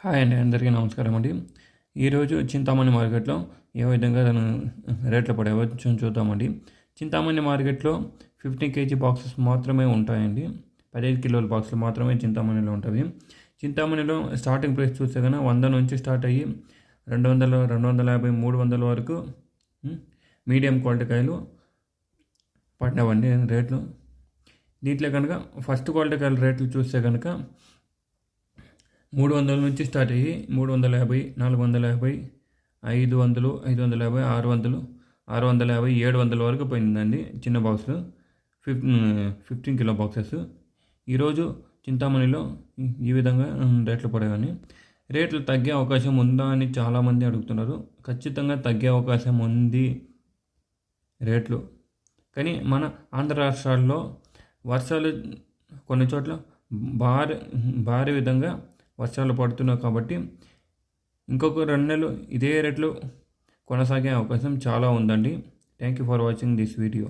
Hi అండి, అందరికీ నమస్కారం అండి. ఈరోజు చింతామణి మార్కెట్లో ఏ విధంగా రేట్లు పడేవో చూద్దామండి. చింతామణి మార్కెట్లో 15 కేజీ బాక్సెస్ మాత్రమే ఉంటాయండి. 15 కిలోల బాక్సులు మాత్రమే చింతామణిలో ఉంటుంది. చింతామణిలో స్టార్టింగ్ ప్రైస్ చూస్తే కనుక 100 నుంచి స్టార్ట్ అయ్యి 200, 250, 300 వరకు మీడియం క్వాలిటీ కాయలు పడినవండి రేట్లు. దీంట్లో కనుక ఫస్ట్ క్వాలిటీ కాయల రేట్లు చూస్తే కనుక 300 నుంచి స్టార్ట్ అయ్యి 350, 450, 500, 550, 600, 650, 700 వరకు పోయిందండి చిన్న బాక్సులు. 15 కిలో బాక్సెస్. ఈరోజు చింతామణిలో ఈ విధంగా రేట్లు పడేవని. రేట్లు తగ్గే అవకాశం ఉందా అని చాలామంది అడుగుతున్నారు. ఖచ్చితంగా తగ్గే అవకాశం ఉంది రేట్లు. కానీ మన ఆంధ్ర రాష్ట్రాల్లో వర్షాలు కొన్ని చోట్ల భారీ విధంగా వర్షాలు పడుతున్నాయి కాబట్టి ఇంకొక 2 నెలలు ఇదే రేట్లు కొనసాగే అవకాశం చాలా ఉందండి. Thank you for watching this video.